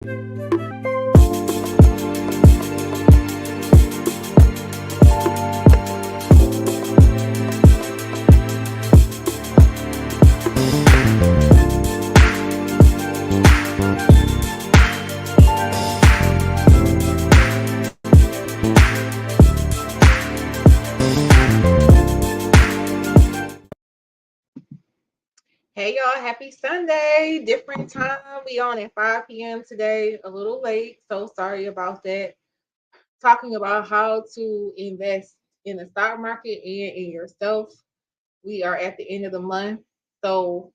Hey y'all, happy Sunday. Different time. We on at 5 p.m. today, a little late. So sorry about that. Talking about how to invest in the stock market and in yourself. We are at the end of the month. So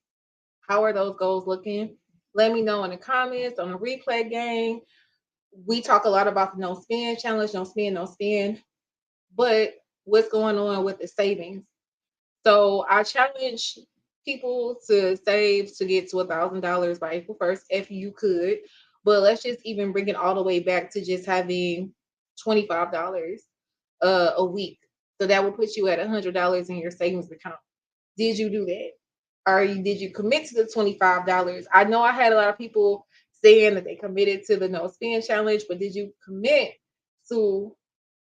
how are those goals looking? Let me know in the comments on the replay game. We talk a lot about the no spend challenge, no spend, no spend. But what's going on with the savings? So I challenge people to save to get to $1,000 by April 1st if you could. But let's just even bring it all the way back to just having $25 a week. So that will put you at $100 in your savings account. Did you do that? Did you commit to the $25? I know I had a lot of people saying that they committed to the no spend challenge, but did you commit to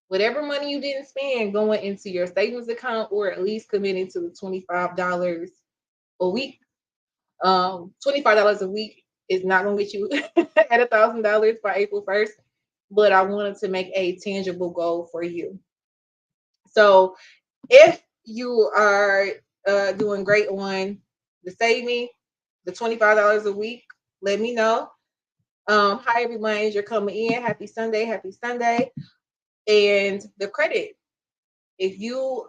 whatever money you didn't spend going into your savings account, or at least committing to the $25 a week? $25 a week is not going to get you at $1,000 by April 1st, but I wanted to make a tangible goal for you. So if you are doing great on the saving, the $25 a week, let me know. Hi everyone, as you're coming in. Happy Sunday, happy Sunday. And the credit, if you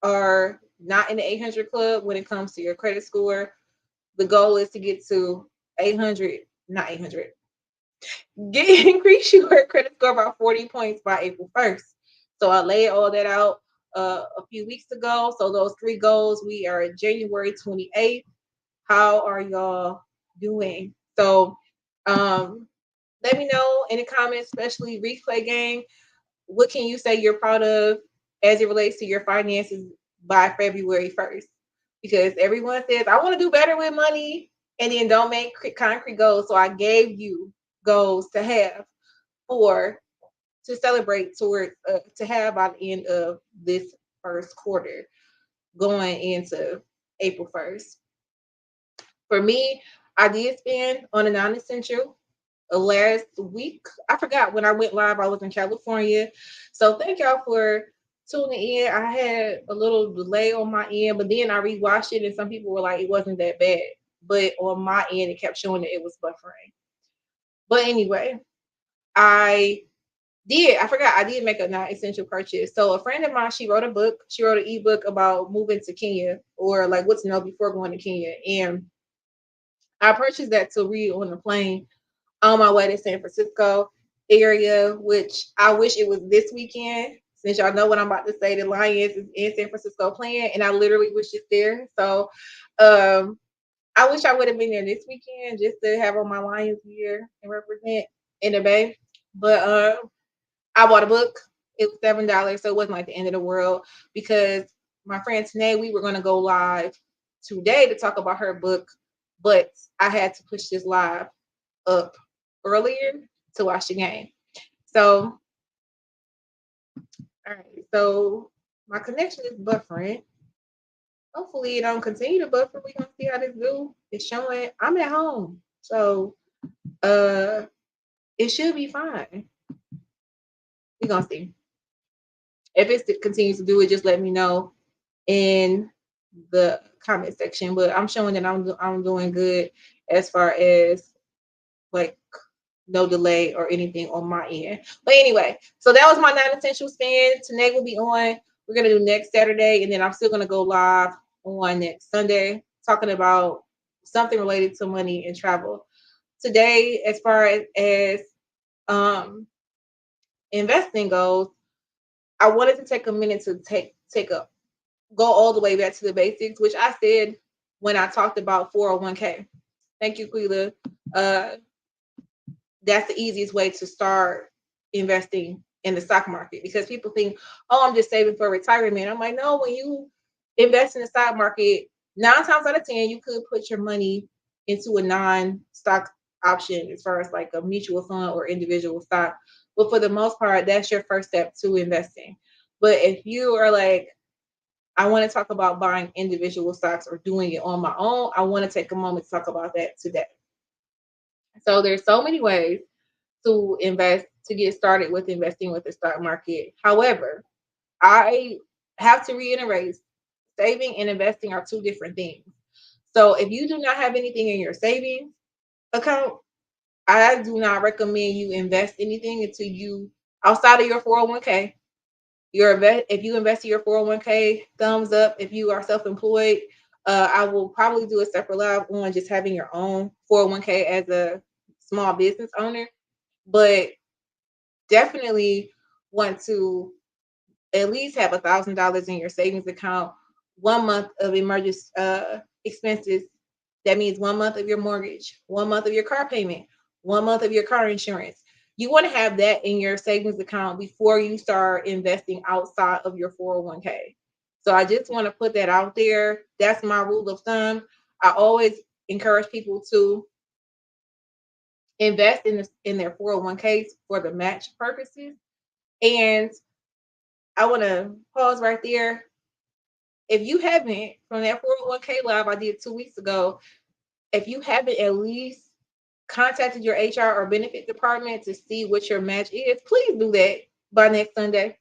are not in the 800 club when it comes to your credit score, the goal is to get to 800, not 800. Increase your credit score by 40 points by April 1st. So I laid all that out a few weeks ago. So those three goals, we are January 28th. How are y'all doing? So let me know in the comments, especially replay game. What can you say you're proud of as it relates to your finances by February 1st? Because everyone says, I want to do better with money, and then don't make concrete goals. So I gave you goals to have for to celebrate towards to have by the end of this first quarter going into April 1st. For me, I did spend on a non-essential last week. I forgot when I went live, I was in California. So thank y'all for tuning in. I had a little delay on my end, but then I rewatched it and some people were like, it wasn't that bad. But on my end, it kept showing that it was buffering. But anyway, I forgot I did make a non-essential purchase. So a friend of mine, she wrote a book. She wrote an ebook about moving to Kenya, or like what to know before going to Kenya. And I purchased that to read on the plane on my way to San Francisco area, which I wish it was this weekend. Since y'all know what I'm about to say, the Lions is in San Francisco playing, and I literally was just there. So I wish I would have been there this weekend just to have on my Lions gear and represent in the Bay. But I bought a book. It was $7, so it wasn't like the end of the world, because my friend Tanae, we were going to go live today to talk about her book, but I had to push this live up earlier to watch the game. So, all right. So my connection is buffering. Hopefully it don't continue to buffer. We're gonna see how this do. It's showing I'm at home. So it should be fine. We're gonna see. If it continues to do it, just let me know in the comment section. But I'm showing that I'm doing good as far as like no delay or anything on my end. But anyway, so that was my non-essential spend. Tonight will be on. We're gonna do next Saturday, and then I'm still gonna go live on next Sunday talking about something related to money and travel. Today, as far as investing goes, I wanted to take a minute to go all the way back to the basics, which I said when I talked about 401k. Thank you, Quila. That's the easiest way to start investing in the stock market, because people think, oh, I'm just saving for retirement. I'm like, no, when you invest in the stock market, 9 times out of 10, you could put your money into a non-stock option as far as like a mutual fund or individual stock. But for the most part, that's your first step to investing. But if you are like, I want to talk about buying individual stocks or doing it on my own, I want to take a moment to talk about that today. So there's so many ways to invest to get started with investing with the stock market. However, I have to reiterate, saving and investing are two different things. So if you do not have anything in your savings account, I do not recommend you invest anything until you outside of your 401k. If you invest in your 401k, thumbs up. If you are self-employed, I will probably do a separate live on just having your own 401k as a small business owner, but definitely want to at least have $1,000 in your savings account, 1 month of emergency expenses. That means 1 month of your mortgage, 1 month of your car payment, 1 month of your car insurance. You want to have that in your savings account before you start investing outside of your 401k. So I just want to put that out there. That's my rule of thumb. I always encourage people to invest in their 401ks for the match purposes. And I want to pause right there. If you haven't, from that 401k live I did 2 weeks ago, if you haven't at least contacted your HR or benefit department to see what your match is, please do that by next Sunday.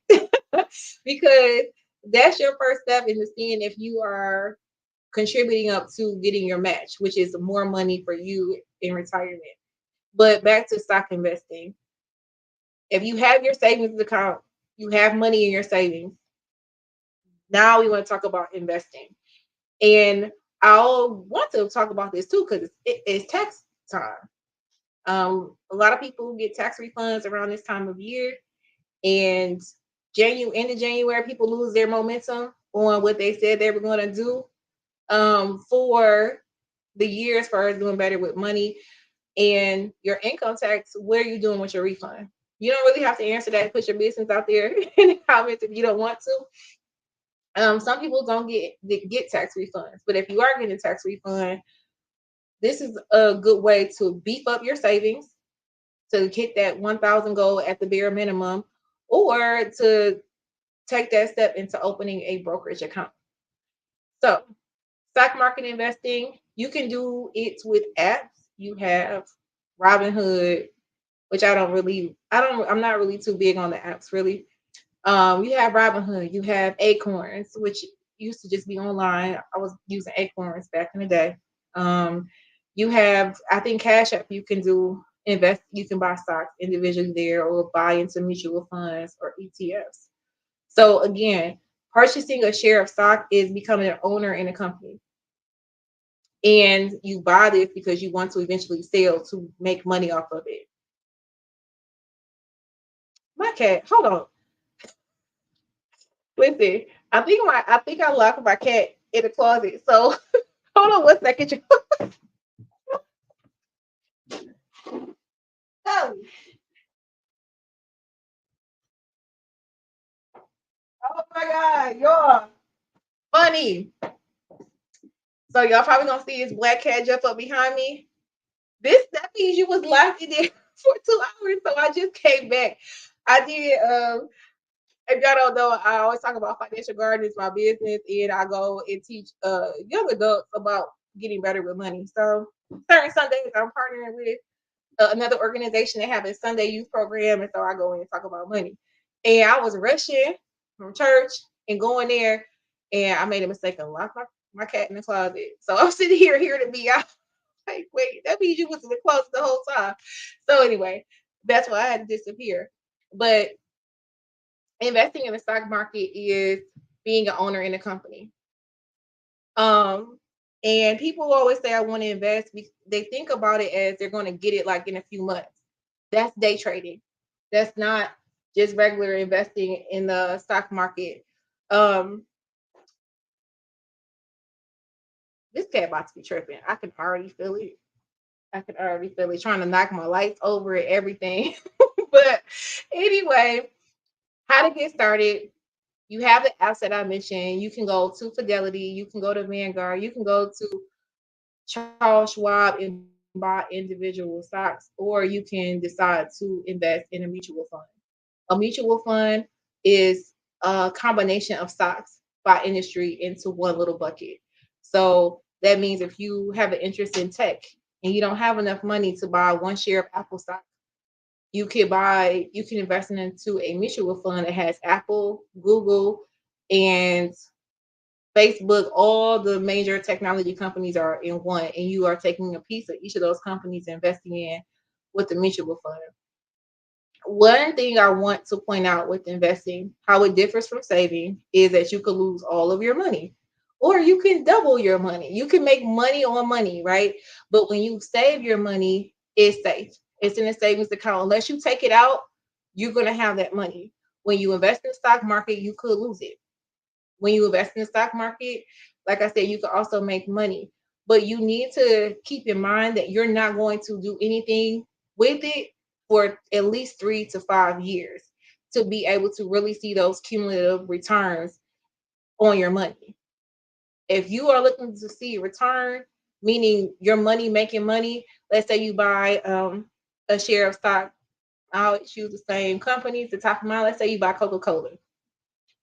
Because that's your first step into seeing if you are contributing up to getting your match, which is more money for you in retirement. But back to stock investing. If you have your savings account, you have money in your savings. Now we want to talk about investing. And I'll want to talk about this too because it's tax time. A lot of people get tax refunds around this time of year, and end of January, people lose their momentum on what they said they were going to do for the year as far as doing better with money and your income tax. What are you doing with your refund? You don't really have to answer that. Put your business out there in the comments if you don't want to. Some people don't get tax refunds, but if you are getting a tax refund, this is a good way to beef up your savings to hit that 1,000 goal at the bare minimum, or to take that step into opening a brokerage account. So, stock market investing, you can do it with apps. You have Robinhood, which I'm not really too big on the apps really. You have Robinhood, you have Acorns, which used to just be online. I was using Acorns back in the day. You have, I think, Cash App. You can you can buy stocks individually there, or buy into mutual funds or ETFs. So again, purchasing a share of stock is becoming an owner in a company, and you buy this because you want to eventually sell to make money off of it. My cat, hold on. Listen, I think I locked my cat in the closet. So hold on 1 second. Oh, oh my God, y'all funny. So y'all probably gonna see this black cat jump up behind me. That means you was locked in there for 2 hours. So I just came back. I did if y'all don't know, I always talk about financial gardening is my business, and I go and teach young adults about getting better with money. So certain Sundays I'm partnering with another organization that have a Sunday youth program, and so I go in and talk about money. And I was rushing from church and going there, and I made a mistake and locked my cat in the closet. So I'm sitting here hearing me out. Like, wait, that means you was in the closet the whole time. So anyway, that's why I had to disappear. But investing in the stock market is being an owner in a company. Um, and people always say I want to invest. They think about it as they're going to get it like in a few months. That's day trading. That's not just regular investing in the stock market. Um, this cat about to be tripping. I can already feel it. I can already feel it trying to knock my lights over and everything. But anyway, how to get started. You have the apps that I mentioned. You can go to Fidelity. You can go to Vanguard. You can go to Charles Schwab buy individual stocks, or you can decide to invest in a mutual fund. A mutual fund is a combination of stocks by industry into one little bucket. So that means if you have an interest in tech and you don't have enough money to buy one share of Apple stock, you can invest into a mutual fund that has Apple, Google, and Facebook. All the major technology companies are in one, and you are taking a piece of each of those companies and investing in with the mutual fund. One thing I want to point out with investing, how it differs from saving, is that you could lose all of your money, or you can double your money. You can make money on money, right? But when you save your money, it's safe. It's in a savings account. Unless you take it out, you're going to have that money. When you invest in the stock market, you could lose it. When you invest in the stock market, like I said, you can also make money. But you need to keep in mind that you're not going to do anything with it for at least 3 to 5 years to be able to really see those cumulative returns on your money. If you are looking to see a return, meaning your money making money, let's say you buy a share of stock. I'll choose the same company to top of mind. Let's say you buy Coca-Cola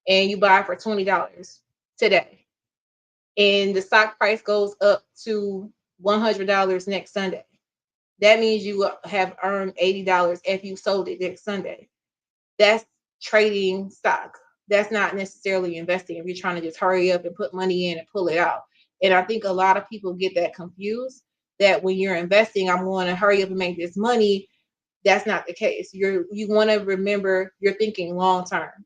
and you buy it for $20 today, and the stock price goes up to $100 next Sunday. That means you will have earned $80 if you sold it next Sunday. That's trading stock. That's not necessarily investing if you're trying to just hurry up and put money in and pull it out. And I think a lot of people get that confused, that when you're investing, I'm going to hurry up and make this money. That's not the case. You want to remember you're thinking long term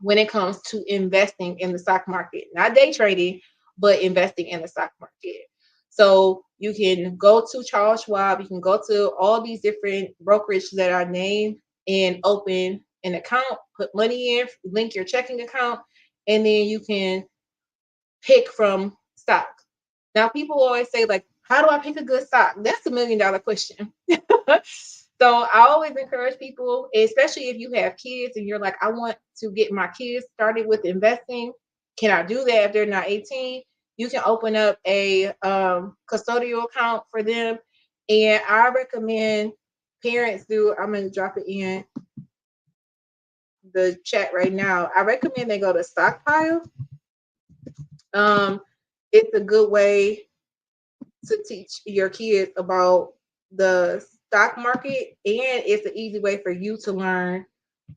when it comes to investing in the stock market, not day trading, but investing in the stock market. So you can go to Charles Schwab, you can go to all these different brokerages that are named and open an account, put money in, link your checking account, and then you can pick from stock. Now, people always say, like, how do I pick a good stock? That's $1 million question. So I always encourage people, especially if you have kids and you're like, I want to get my kids started with investing. Can I do that if they're not 18? You can open up a custodial account for them. And I recommend parents do, I'm going to drop it in the chat right now. I recommend they go to Stockpile. Um, it's a good way to teach your kids about the stock market, and it's an easy way for you to learn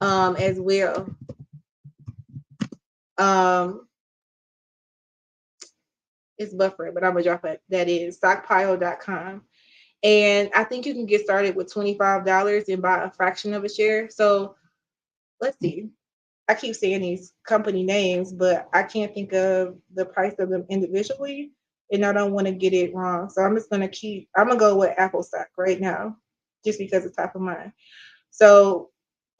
as well. Um, it's buffering, but I'm gonna drop it. That is stockpile.com. And I think you can get started with $25 and buy a fraction of a share. So let's see. I keep saying these company names, but I can't think of the price of them individually, and I don't want to get it wrong. So I'm gonna go with Apple stock right now, just because it's top of mind. So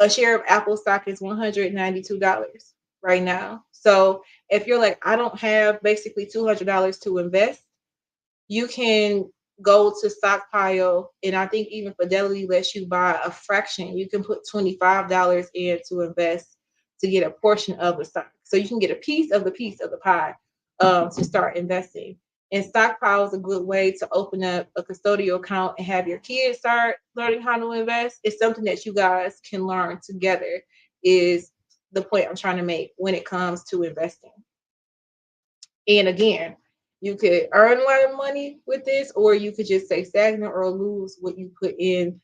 a share of Apple stock is $192 right now. So if you're like, I don't have basically $200 to invest, you can go to Stockpile, and I think even Fidelity lets you buy a fraction. You can put $25 in to invest to get a portion of the stock. So you can get a piece of the pie to start investing. And Stockpile is a good way to open up a custodial account and have your kids start learning how to invest. It's something that you guys can learn together, is the point I'm trying to make when it comes to investing. And again, you could earn a lot of money with this, or you could just stay stagnant or lose what you put in,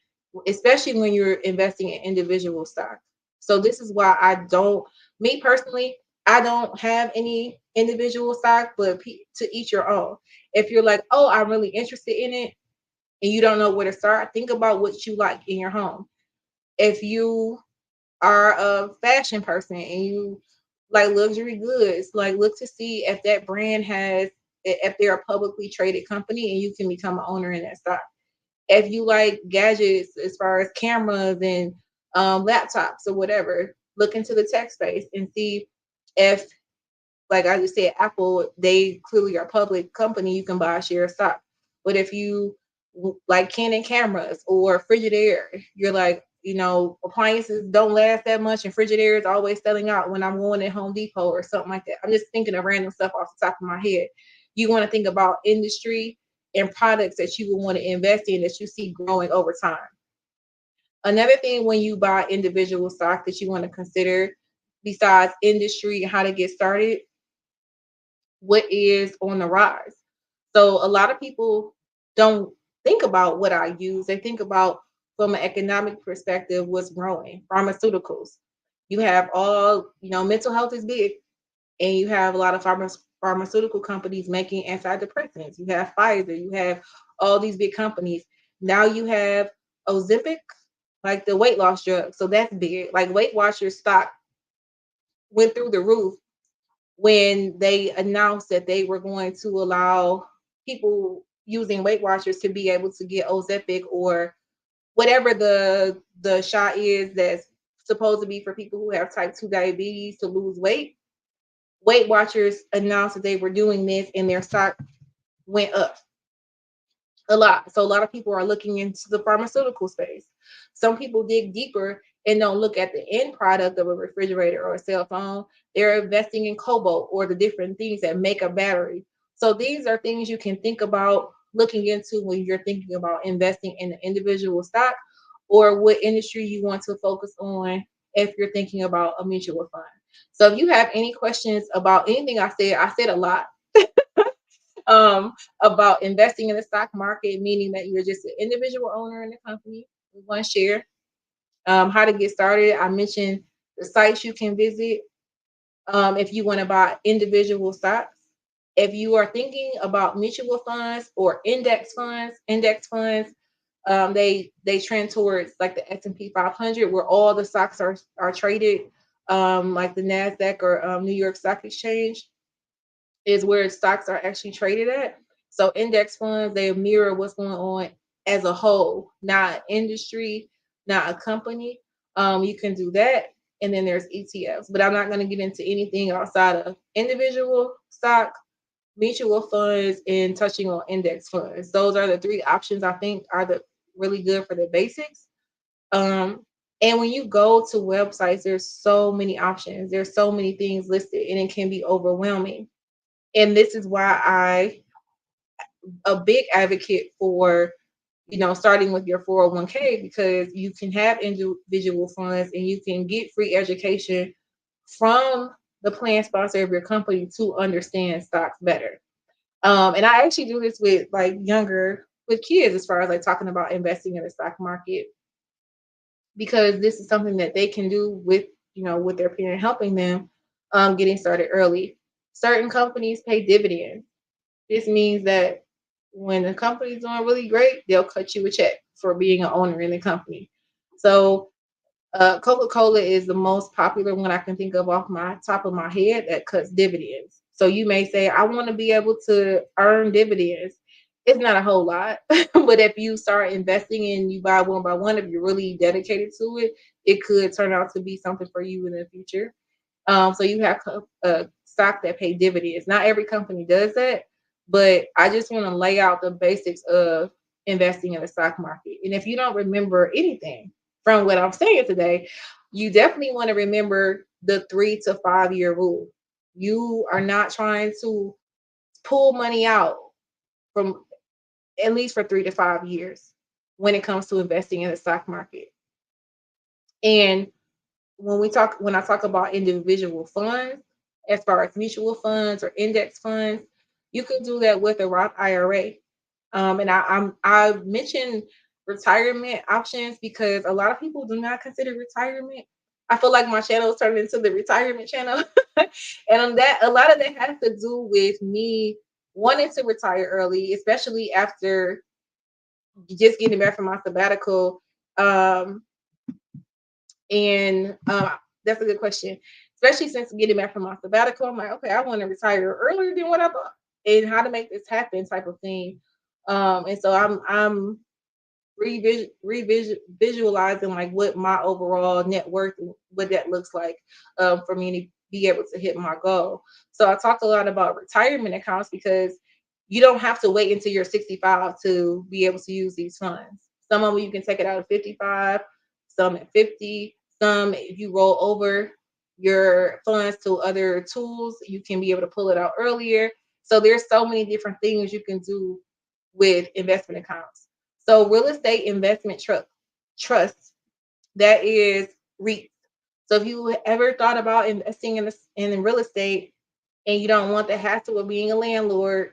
especially when you're investing in individual stock. So this is why me personally, I don't have any individual stock, but to each your own. If you're like, oh, I'm really interested in it, and you don't know where to start, think about what you like in your home. If you are a fashion person and you like luxury goods, like look to see if that brand has, if they're a publicly traded company and you can become an owner in that stock. If you like gadgets as far as cameras and laptops or whatever, look into the tech space and see if, like I just said, Apple, they clearly are a public company, you can buy a share of stock. But if you like Canon cameras or Frigidaire, you're like, appliances don't last that much and Frigidaire is always selling out when I'm going at Home Depot or something like that. I'm just thinking of random stuff off the top of my head. You want to think about industry and products that you would want to invest in that you see growing over time. Another thing when you buy individual stock that you want to consider, besides industry and how to get started, what is on the rise. So a lot of people don't think about what I use. They think about from an economic perspective what's growing. Pharmaceuticals. You have all, mental health is big, and you have a lot of pharmaceutical companies making antidepressants. You have Pfizer, you have all these big companies. Now you have Ozempic, like the weight loss drug. So that's big. Like Weight Watchers stock went through the roof when they announced that they were going to allow people using Weight Watchers to be able to get Ozempic or whatever the shot is that's supposed to be for people who have type 2 diabetes to lose weight. Weight Watchers announced that they were doing this and their stock went up a lot. So a lot of people are looking into the pharmaceutical space. Some people dig deeper and don't look at the end product of a refrigerator or a cell phone. They're investing in cobalt or the different things that make a battery. So these are things you can think about looking into when you're thinking about investing in an individual stock or what industry you want to focus on if you're thinking about a mutual fund. So if you have any questions about anything I said a lot um, about investing in the stock market, meaning that you're just an individual owner in the company with one share. How to get started. I mentioned the sites you can visit if you want to buy individual stocks. If you are thinking about mutual funds or index funds, they trend towards like the S&P 500, where all the stocks are traded, like the Nasdaq or New York Stock Exchange is where stocks are actually traded at. So index funds, they mirror what's going on as a whole, not industry, not a company. You can do that. And then there's ETFs, but I'm not going to get into anything outside of individual stock, mutual funds, and touching on index funds. Those are the three options I think are the really good for the basics. And when you go to websites, there's so many options. There's so many things listed, and it can be overwhelming. And this is why a big advocate for starting with your 401k, because you can have individual funds and you can get free education from the plan sponsor of your company to understand stocks better. And I actually do this with like younger with kids as far as like talking about investing in the stock market, because this is something that they can do with with their parent helping them getting started early. Certain companies pay dividends. This means that when the company's doing really great, they'll cut you a check for being an owner in the company. So Coca-Cola is the most popular one I can think of off my top of my head that cuts dividends. So you may say, I want to be able to earn dividends. It's not a whole lot, but if you start investing and you buy one by one, if you're really dedicated to it, it could turn out to be something for you in the future. So you have stock that pay dividends. Not every company does that, but I just want to lay out the basics of investing in the stock market. And if you don't remember anything from what I'm saying today, you definitely want to remember the 3 to 5 year rule. You are not trying to pull money out from at least for 3 to 5 years when it comes to investing in the stock market. And when I talk about individual funds, as far as mutual funds or index funds, you can do that with a Roth IRA. And I mentioned retirement options because a lot of people do not consider retirement. I feel like my channel is turning into the retirement channel, and on that, a lot of that has to do with me wanting to retire early, especially after just getting back from my sabbatical. Um, and That's a good question, especially since getting back from my sabbatical. I'm like, okay, I want to retire earlier than what I thought, and how to make this happen, type of thing. And so I'm visualizing like what my overall net worth and what that looks like for me to be able to hit my goal. So I talk a lot about retirement accounts because you don't have to wait until you're 65 to be able to use these funds. Some of them you can take it out at 55, some at 50, some if you roll over your funds to other tools, you can be able to pull it out earlier. So there's so many different things you can do with investment accounts. So real estate investment trust, that is REIT. So if you ever thought about investing in real estate and you don't want the hassle of being a landlord,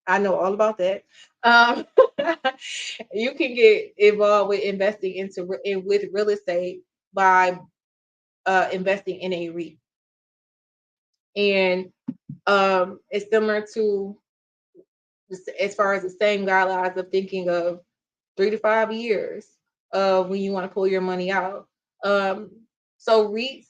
I know all about that. Um, you can get involved with investing with real estate by investing in a REIT, and it's similar to as far as the same guidelines of thinking of 3 to 5 years of when you want to pull your money out. Um, so REITs,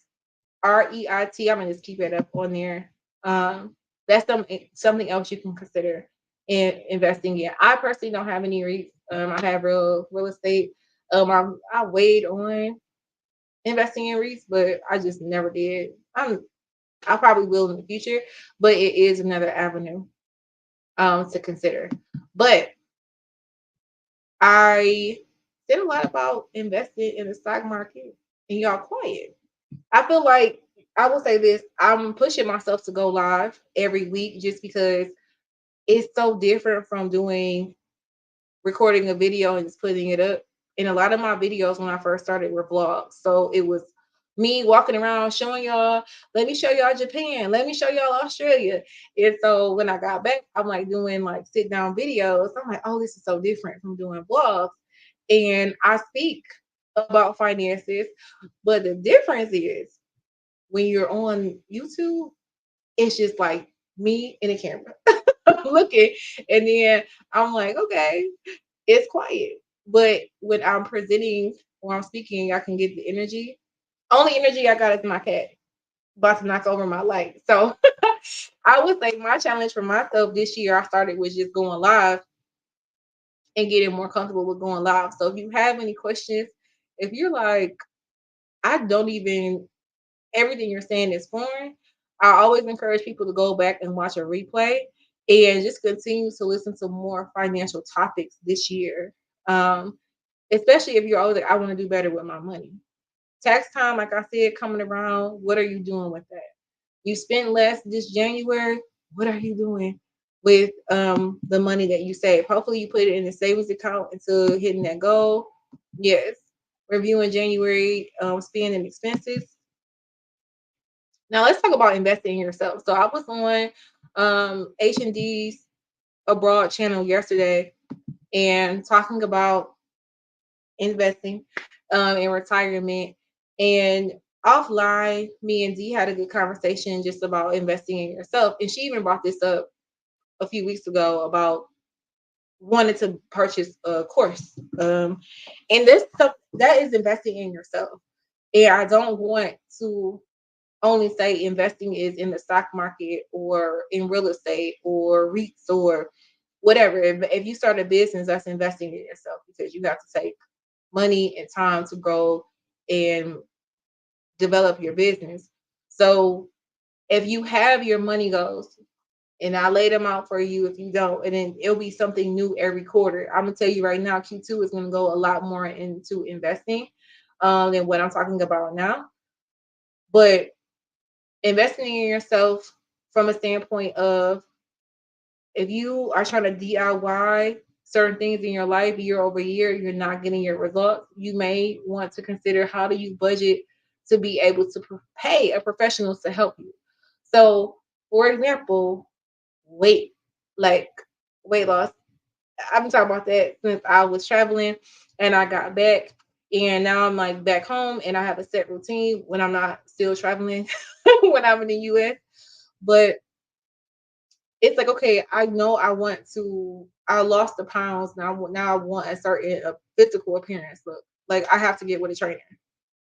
REIT, I'm gonna just keep it up on there. That's something else you can consider in investing in. I personally don't have any REITs. I have real estate. I weighed on investing in REITs, but I just never did. I probably will in the future, but it is another avenue to consider. But I said a lot about investing in the stock market, and y'all quiet. I feel like I will say this: I'm pushing myself to go live every week just because it's so different from doing recording a video and just putting it up. And a lot of my videos when I first started were vlogs, so it was me walking around showing y'all, let me show y'all Japan, let me show y'all Australia. And so when I got back, I'm like doing like sit down videos. I'm like, oh, this is so different from doing vlogs. And I speak about finances, but the difference is when you're on YouTube, it's just like me and a camera looking, and then I'm like, okay, it's quiet. But when I'm presenting or I'm speaking, I can get the energy. Only energy I got is my cat about to knock over my light. So I would say my challenge for myself this year, I started with just going live and getting more comfortable with going live. So if you have any questions, if you're like, I don't even, everything you're saying is foreign, I always encourage people to go back and watch a replay and just continue to listen to more financial topics this year. Um, Especially if you're always like, I want to do better with my money. Tax time, like I said, coming around, what are you doing with that? You spent less this January. What are you doing with the money that you save? Hopefully, you put it in a savings account until hitting that goal. Yes. Reviewing January spending expenses. Now let's talk about investing in yourself. So I was on H&D's Abroad channel yesterday and talking about investing in retirement. And offline, me and Dee had a good conversation just about investing in yourself. And she even brought this up a few weeks ago about wanting to purchase a course. And this stuff that is investing in yourself. And I don't want to only say investing is in the stock market or in real estate or REITs or whatever. If you start a business, that's investing in yourself because you have to take money and time to grow and develop your business. So if you have your money goals, and I lay them out for you if you don't, and then it'll be something new every quarter. I'm gonna tell you right now, Q2 is gonna go a lot more into investing than what I'm talking about now. But investing in yourself from a standpoint of if you are trying to DIY certain things in your life year over year, you're not getting your results. You may want to consider how do you budget to be able to pay a professional to help you. So, for example, weight, like weight loss. I've been talking about that since I was traveling and I got back. And now I'm like back home and I have a set routine when I'm not still traveling when I'm in the US. But it's like, okay, I know I lost the pounds. Now I want a certain physical appearance look. Like I have to get with a trainer.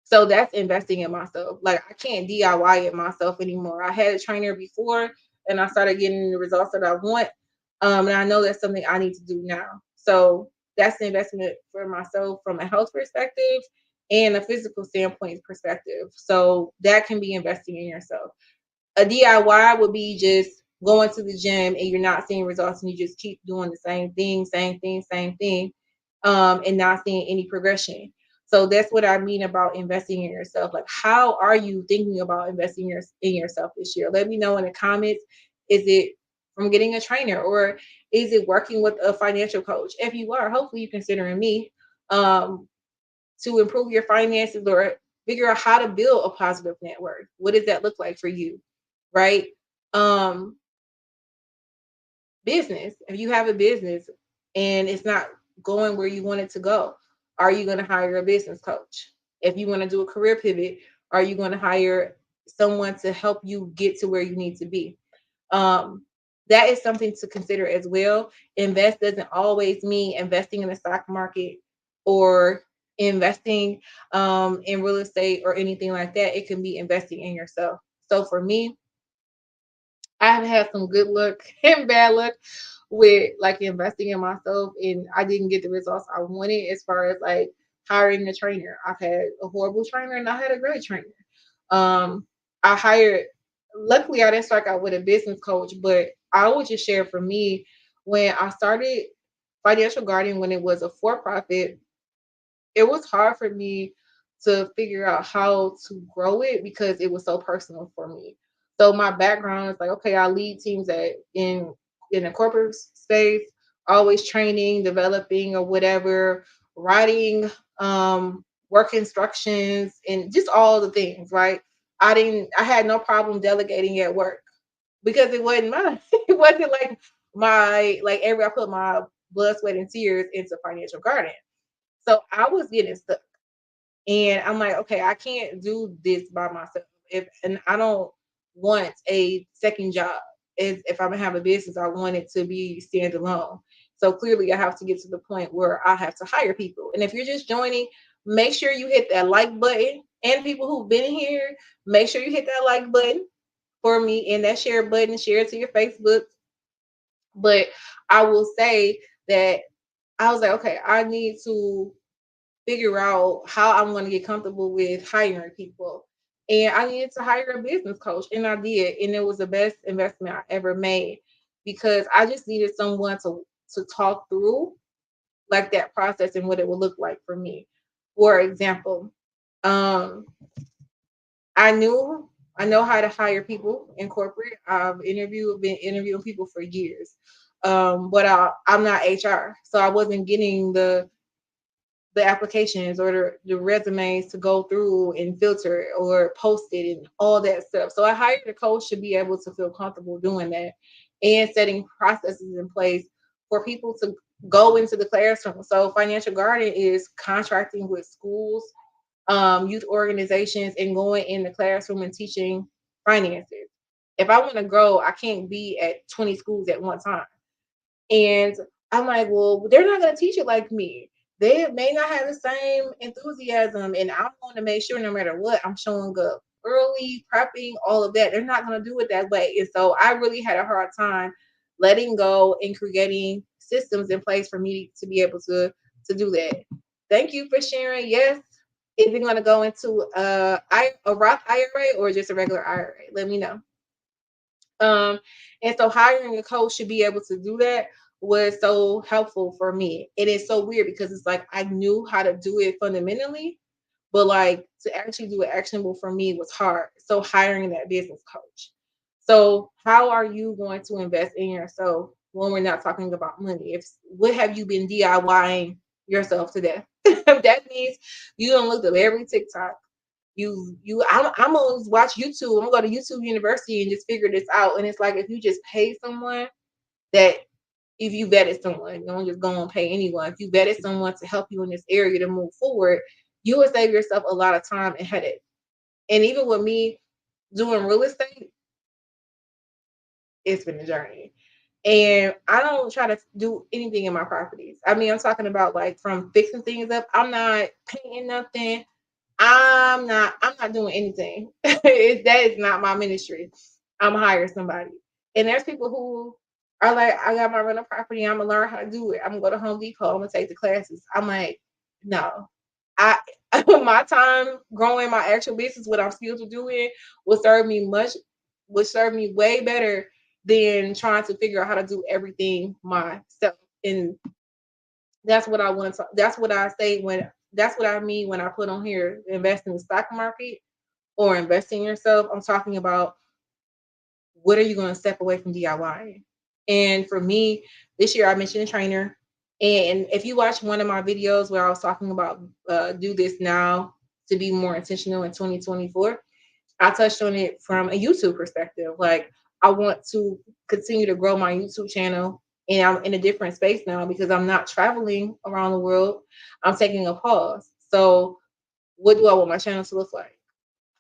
So that's investing in myself. Like I can't DIY it myself anymore. I had a trainer before and I started getting the results that I want. And I know that's something I need to do now. So that's the investment for myself from a health perspective and a physical standpoint perspective. So that can be investing in yourself. A DIY would be just going to the gym and you're not seeing results and you just keep doing the same thing, and not seeing any progression. So that's what I mean about investing in yourself. Like, how are you thinking about investing in yourself this year? Let me know in the comments. Is it from getting a trainer, or is it working with a financial coach? If you are, hopefully you're considering me um, to improve your finances or figure out how to build a positive net worth. What does that look like for you? Right? Um, Business. If you have a business and it's not going where you want it to go, are you going to hire a business coach? If you want to do a career pivot, are you going to hire someone to help you get to where you need to be? Um, that is something to consider as well. Invest doesn't always mean investing in the stock market or investing in real estate or anything like that. It can be investing in yourself. So for me, I've had some good luck and bad luck with like investing in myself, and I didn't get the results I wanted as far as like hiring a trainer. I've had a horrible trainer and I had a great trainer. Um, I hired, luckily, I didn't start out with a business coach, but I would just share for me when I started Financial Guardian when it was a for profit, it was hard for me to figure out how to grow it because it was so personal for me. So my background is like, okay, I lead teams at in a corporate space, always training, developing, or whatever, writing, work instructions, and just all the things. Right? I had no problem delegating at work because it wasn't mine. It wasn't like my like every I put my blood, sweat, and tears into Financial Guardian. So I was getting stuck. And I'm like, okay, I can't do this by myself. If and I don't want a second job. If I'm gonna have a business, I want it to be standalone. So clearly I have to get to the point where I have to hire people. And if you're just joining, make sure you hit that like button. And people who've been here, make sure you hit that like button for me and that share button, share it to your Facebook. But I will say that I was like, okay, I need to figure out how I'm going to get comfortable with hiring people. And I needed to hire a business coach, and I did, and it was the best investment I ever made because I just needed someone to talk through like that process and what it would look like for me. For example, um, I knew I know how to hire people in corporate. Been interviewing people for years, but I'm not HR, so I wasn't getting the applications or the resumes to go through and filter or post it and all that stuff. So I hired a coach to be able to feel comfortable doing that and setting processes in place for people to go into the classroom. So Financial Guardian is contracting with schools, youth organizations, and going in the classroom and teaching finances. If I want to grow, I can't be at 20 schools at one time. And I'm like, well, they're not going to teach it like me. They may not have the same enthusiasm. And I want to make sure no matter what, I'm showing up early, prepping, all of that. They're not going to do it that way. And so I really had a hard time letting go and creating systems in place for me to be able to do that. Thank you for sharing. Yes. Is it going to go into a Roth IRA or just a regular IRA? Let me know. Um, and so hiring a coach to be able to do that was so helpful for me. It is so weird because it's like I knew how to do it fundamentally, but like to actually do it actionable for me was hard. So hiring that business coach. So how are you going to invest in yourself when we're not talking about money? If what have you been DIYing yourself to death? That means you don't look up every TikTok. I'm gonna watch YouTube. I'm gonna go to YouTube University and just figure this out. And it's like if you just pay someone that if you vetted someone, don't just go and pay anyone. If you vetted someone to help you in this area to move forward, you will save yourself a lot of time and headache. And even with me doing real estate, it's been a journey. And I don't try to do anything in my properties. I mean, I'm talking about like from fixing things up. I'm not painting nothing. I'm not doing anything. That is not my ministry. I'm hire somebody. And there's people who are like, I got my rental property, I'm gonna learn how to do it. I'm gonna go to Home Depot, I'm gonna take the classes. I'm like, no. I my time growing my actual business, what I'm skilled to do it, will serve me much would serve me way better than trying to figure out how to do everything myself. And that's what I want to. That's what I say when. That's what I mean when I put on here invest in the stock market or invest in yourself. I'm talking about what are you going to step away from DIY? And for me, this year I mentioned a trainer. And if you watch one of my videos where I was talking about do this now to be more intentional in 2024, I touched on it from a YouTube perspective. Like, I want to continue to grow my YouTube channel, and I'm in a different space now because I'm not traveling around the world. I'm taking a pause. So, what do I want my channel to look like?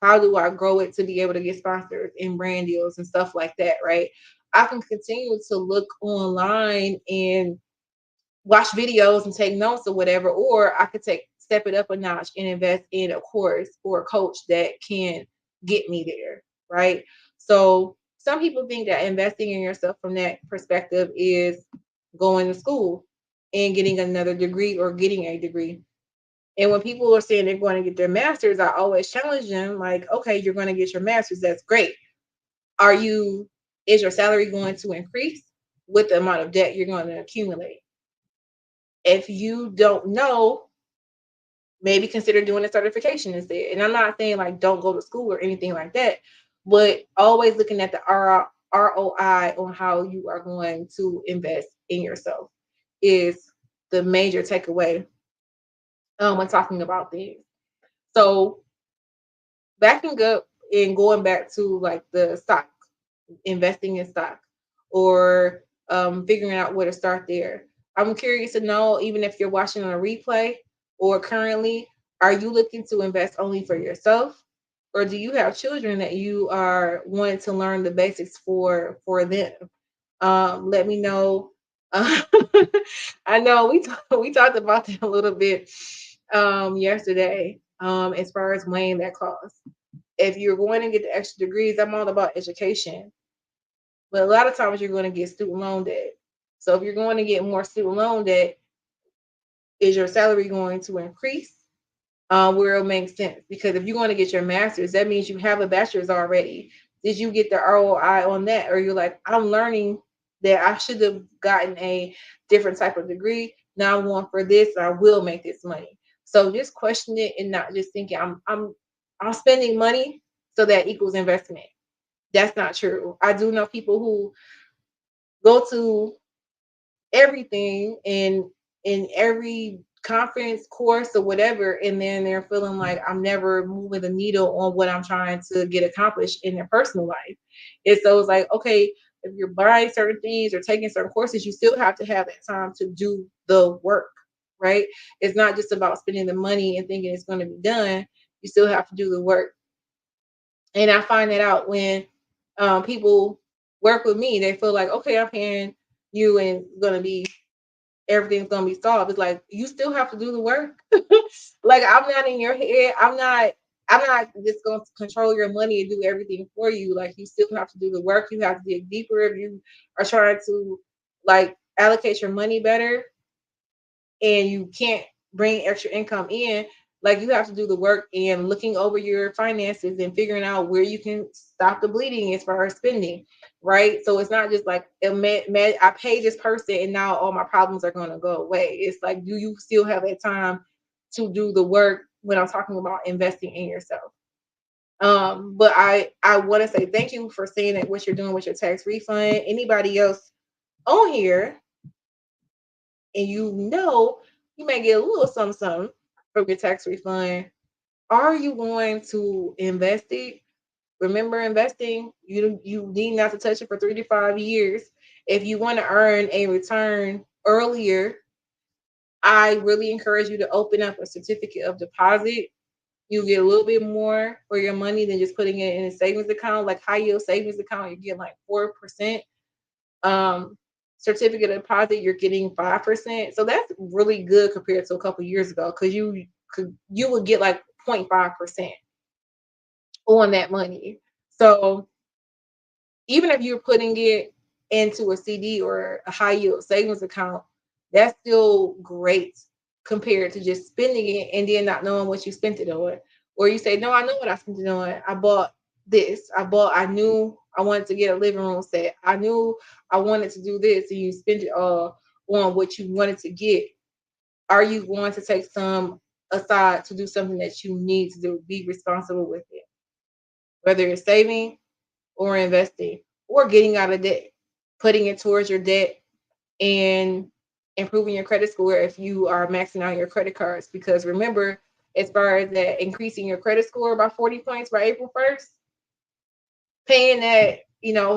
How do I grow it to be able to get sponsors and brand deals and stuff like that, right? I can continue to look online and watch videos and take notes or whatever, or I could take step it up a notch and invest in a course or a coach that can get me there, right? So some people think that investing in yourself from that perspective is going to school and getting another degree or getting a degree. And when people are saying they're going to get their masters, I always challenge them like, okay, you're going to get your masters. That's great. Are you, is your salary going to increase with the amount of debt you're going to accumulate? If you don't know, maybe consider doing a certification instead. And I'm not saying like don't go to school or anything like that, but always looking at the ROI on how you are going to invest in yourself is the major takeaway when talking about things. So backing up and going back to like the stock, investing in stock, or figuring out where to start there. I'm curious to know, even if you're watching on a replay or currently, are you looking to invest only for yourself, or do you have children that you are wanting to learn the basics for them? Let me know. I know we talked about that a little bit yesterday as far as weighing that cost. If you're going to get the extra degrees, I'm all about education, but a lot of times you're going to get student loan debt. So if you're going to get more student loan debt, is your salary going to increase? Where it makes sense. Because if you're going to get your master's, that means you have a bachelor's already. Did you get the ROI on that? Or you're like, I'm learning that I should have gotten a different type of degree. Now I'm going for this, I will make this money. So just question it and not just thinking I'm spending money so that equals investment. That's not true. I do know people who go to everything in every conference course or whatever, and then they're feeling like I'm never moving the needle on what I'm trying to get accomplished in their personal life. And so it's like, okay, if you're buying certain things or taking certain courses, you still have to have that time to do the work, right? It's not just about spending the money and thinking it's going to be done. You still have to do the work. And I find that out when people work with me, they feel like, okay, I'm paying you and going to be everything's gonna be solved. It's like you still have to do the work. Like I'm not in your head. I'm not just gonna control your money and do everything for you. Like you still have to do the work. You have to dig deeper if you are trying to like allocate your money better and you can't bring extra income in, like you have to do the work and looking over your finances and figuring out where you can stop the bleeding as far as spending, right? So it's not just like I pay this person and now all my problems are going to go away. It's like, do you still have that time to do the work when I'm talking about investing in yourself? But I want to say thank you for saying that what you're doing with your tax refund. Anybody else on here and you may get a little something from your tax refund. Are you going to invest it? Remember, investing, you need not to touch it for 3 to 5 years. If you want to earn a return earlier, I really encourage you to open up a certificate of deposit. You get a little bit more for your money than just putting it in a savings account, like high yield savings account. You get like 4%. um Certificate of deposit, you're getting 5%. So that's really good compared to a couple years ago, because you would get like 0.5% on that money. So even if you're putting it into a CD or a high yield savings account, that's still great compared to just spending it and then not knowing what you spent it on. Or you say, no, I know what I spent it on. I bought this. I knew I wanted to get a living room set. I knew I wanted to do this, and you spend it all on what you wanted to get. Are you going to take some aside to do something that you need to do? Be responsible with it, whether it's saving or investing or getting out of debt. putting it towards your debt and improving your credit score if you are maxing out your credit cards. Because remember, as far as that increasing your credit score by 40 points by April 1st, paying that,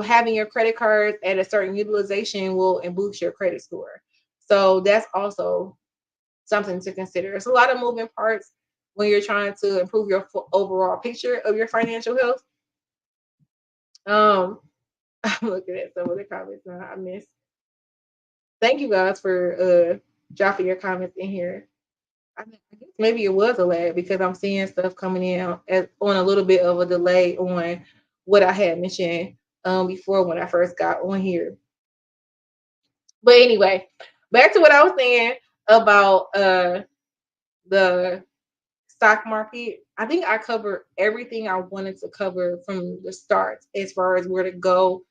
having your credit cards at a certain utilization will boost your credit score. So that's also something to consider. There's a lot of moving parts when you're trying to improve your overall picture of your financial health. Um, I'm looking at some of the comments now I missed. Thank you guys for dropping your comments in here. I guess maybe it was a lag because I'm seeing stuff coming in on a little bit of a delay on what I had mentioned before when I first got on here. But anyway, back to what I was saying about the stock market. I think I covered everything I wanted to cover from the start as far as where to go,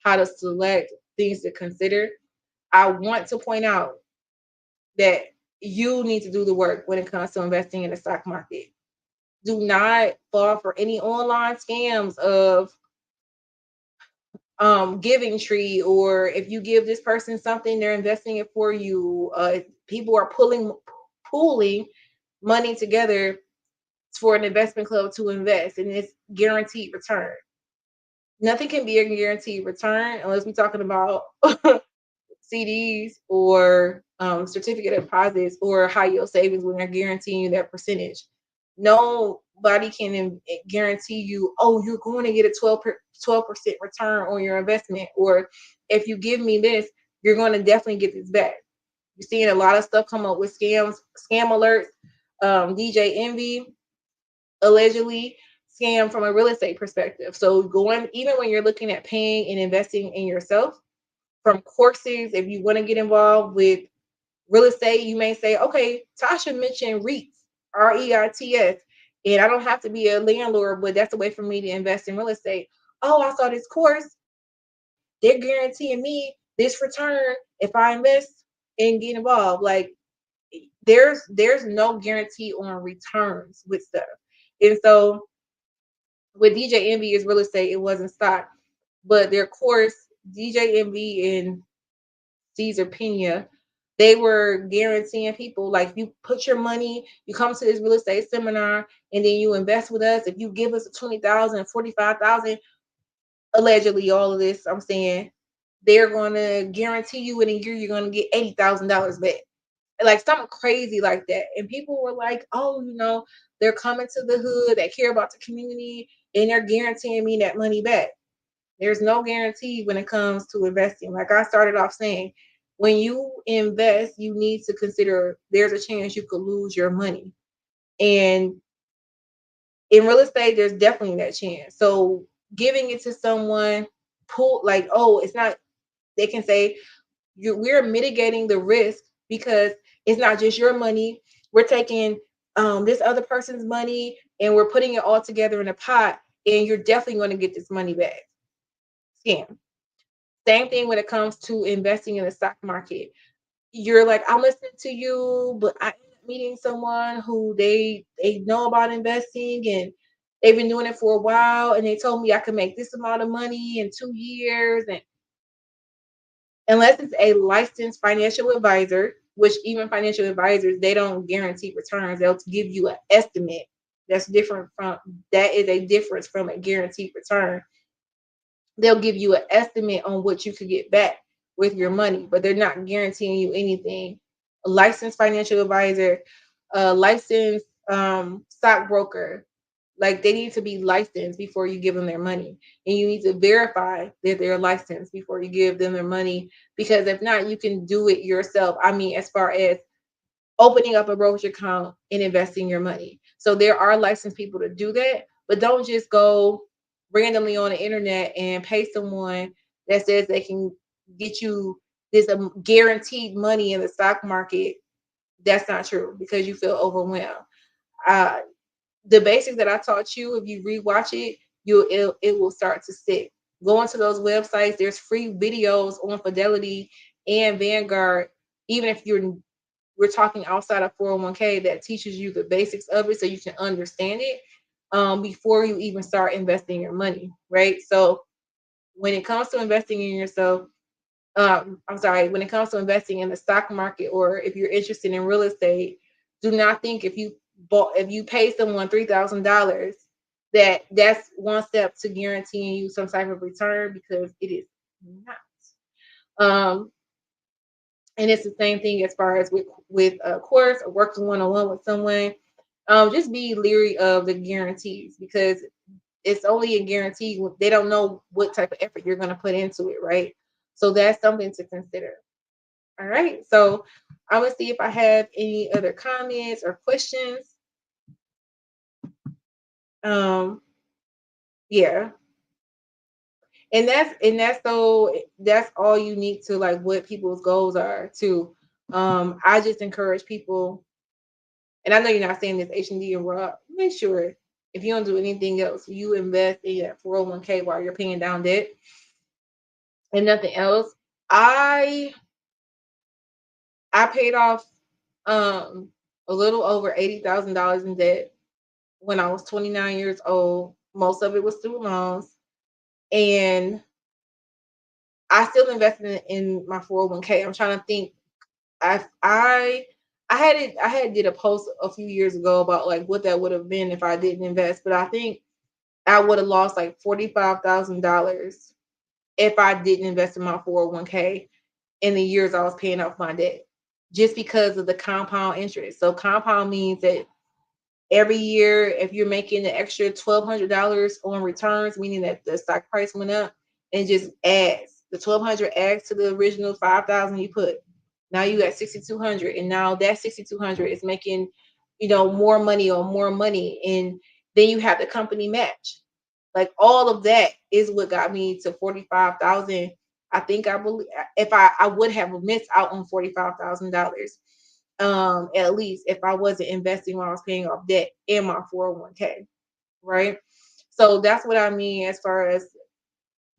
how to select, things to consider. I want to point out that you need to do the work when it comes to investing in the stock market. Do not fall for any online scams of giving tree, or if you give this person something, they're investing it for you. People are pooling money together for an investment club to invest, and it's guaranteed return. Nothing can be a guaranteed return unless we're talking about CDs or certificate deposits or high yield savings when they're guaranteeing you that percentage. Nobody can guarantee you, oh, you're going to get a 12% return on your investment, or if you give me this, you're going to definitely get this back. You're seeing a lot of stuff come up with scam alerts. DJ Envy allegedly scam from a real estate perspective. So going, even when you're looking at paying and investing in yourself, from courses, if you want to get involved with real estate, you may say, okay, Tasha mentioned REITs, REITs, and I don't have to be a landlord, but that's a way for me to invest in real estate. Oh, I saw this course. They're guaranteeing me this return if I invest and get involved. Like there's no guarantee on returns with stuff. And so with DJ Envy is real estate, it wasn't stock. But their course, DJ Envy and Caesar Pena, they were guaranteeing people, like, you put your money, you come to this real estate seminar, and then you invest with us. If you give us 20,000, 45,000, allegedly, all of this, I'm saying, they're going to guarantee you in a year you're going to get $80,000 back. Like something crazy like that. And people were like, oh, they're coming to the hood, they care about the community, and they're guaranteeing me that money back. There's no guarantee when it comes to investing. Like I started off saying, when you invest, you need to consider there's a chance you could lose your money. And in real estate, there's definitely that chance. So giving it to someone, oh, it's not, they can say, we're mitigating the risk because it's not just your money. We're taking this other person's money and we're putting it all together in a pot, and you're definitely going to get this money back. Scam. Same thing when it comes to investing in the stock market. You're like, I'm listening to you, but I end up meeting someone who they know about investing and they've been doing it for a while, and they told me I could make this amount of money in 2 years. And unless it's a licensed financial advisor, which even financial advisors, they don't guarantee returns. They'll give you an estimate. That is a difference from a guaranteed return. They'll give you an estimate on what you could get back with your money, but they're not guaranteeing you anything. A licensed financial advisor, a licensed stockbroker, like they need to be licensed before you give them their money. And you need to verify that they're licensed before you give them their money, because if not, you can do it yourself. I mean, as far as opening up a brokerage account and investing your money. So there are licensed people to do that, but don't just go randomly on the internet and pay someone that says they can get you this guaranteed money in the stock market. That's not true, because you feel overwhelmed. Uh, the basics that I taught you, if you rewatch it, it will start to stick. Go into those websites. There's free videos on Fidelity and Vanguard, even if we're talking outside of 401k, that teaches you the basics of it so you can understand it before you even start investing your money, right? So when it comes to investing in yourself, I'm sorry, when it comes to investing in the stock market, or if you're interested in real estate, do not think if you pay someone $3,000 that's one step to guaranteeing you some type of return, because it is not. Um, and it's the same thing as far as with a course or working one on one with someone. Just be leery of the guarantees, because it's only a guarantee. They don't know what type of effort you're going to put into it, right? So that's something to consider. All right. So I'm gonna see if I have any other comments or questions. Um, yeah. And that's all unique to like what people's goals are too. I just encourage people, and I know you're not saying this H&D and Rob. Make sure if you don't do anything else, you invest in that 401k while you're paying down debt and nothing else. I I paid off um a little over $80,000 in debt when I was 29 years old. Most of it was student loans, and I still invested in my 401k. I'm trying to think. I I I had did a post a few years ago about like what that would have been if I didn't invest, but I think I would have lost like $45,000 if I didn't invest in my 401k in the years I was paying off my debt, just because of the compound interest. So compound means that every year, if you're making the extra $1,200 on returns, meaning that the stock price went up, and just adds the 1,200 adds to the original 5,000 you put. Now you got 6,200, and now that 6,200 is making, more money on more money, and then you have the company match. Like all of that is what got me to 45,000. I think I believe if I would have missed out on $45,000, at least if I wasn't investing while I was paying off debt in my 401k, right? So that's what I mean as far as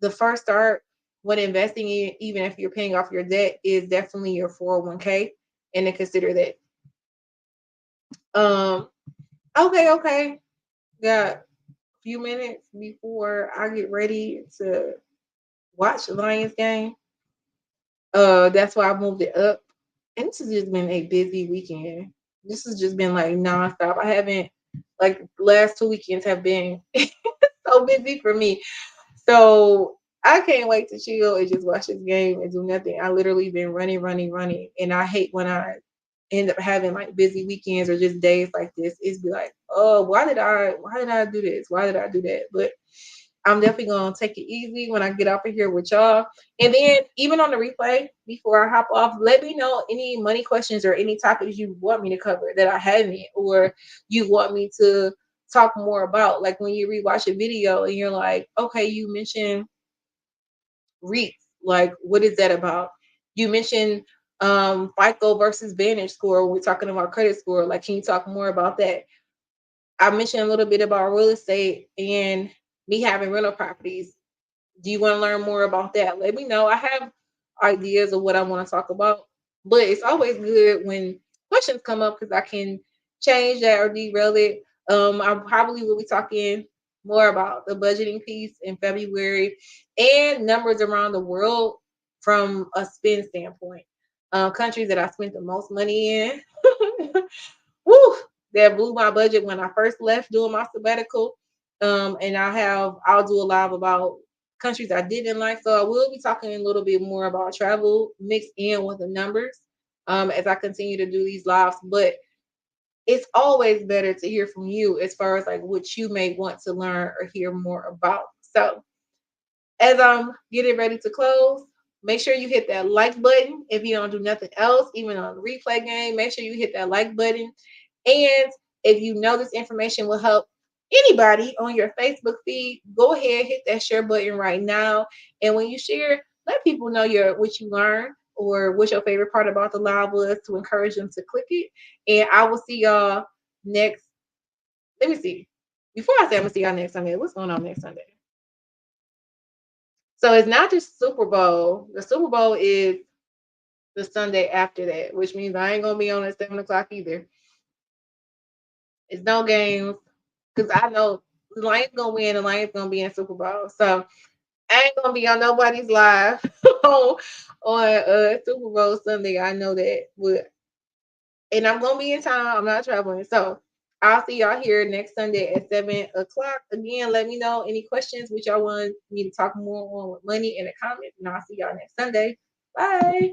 the first start when investing in, even if you're paying off your debt, is definitely your 401k, and to consider that. Um, okay. Got a few minutes before I get ready to watch the Lions game. That's why I moved it up. And this has just been a busy weekend. This has just been like nonstop. I haven't, like, last 2 weekends have been so busy for me. So I can't wait to chill and just watch this game and do nothing. I literally been running, and I hate when I end up having like busy weekends or just days like this. It's be like, oh, why did I do this? Why did I do that? But I'm definitely gonna take it easy when I get off of here with y'all. And then even on the replay, before I hop off, let me know any money questions or any topics you want me to cover that I haven't, or you want me to talk more about. Like when you rewatch a video and you're like, okay, you mentioned REITs, like what is that about? You mentioned FICO versus Vantage score. We're talking about credit score. Like, can you talk more about that? I mentioned a little bit about real estate and me having rental properties. Do you want to learn more about that? Let me know. I have ideas of what I want to talk about, but it's always good when questions come up because I can change that or derail it. I probably will be talking more about the budgeting piece in February and numbers around the world from a spend standpoint. Countries that I spent the most money in. Woo, that blew my budget when I first left doing my sabbatical. And I'll do a live about countries I didn't like. So I will be talking a little bit more about travel mixed in with the numbers as I continue to do these lives. But it's always better to hear from you as far as like what you may want to learn or hear more about. So as I'm getting ready to close, make sure you hit that like button. If you don't do nothing else, even on the replay game, make sure you hit that like button. And if you know this information will help anybody on your Facebook feed, go ahead, hit that share button right now. And when you share, let people know what you learned or what your favorite part about the live was, to encourage them to click it. And I will see y'all next. Let me see. Before I say I'm gonna see y'all next Sunday, what's going on next Sunday? So it's not just Super Bowl. The Super Bowl is the Sunday after that, which means I ain't gonna be on at 7 o'clock either. It's no games because I know the Lions gonna win. The Lions gonna be in Super Bowl, so I ain't gonna be on nobody's live. on Super Bowl Sunday. I know that, but and I'm gonna be in town. I'm not traveling, so I'll see y'all here next Sunday at 7 o'clock. Again, let me know any questions which y'all want me to talk more on with money in the comments, and I'll see y'all next Sunday. Bye.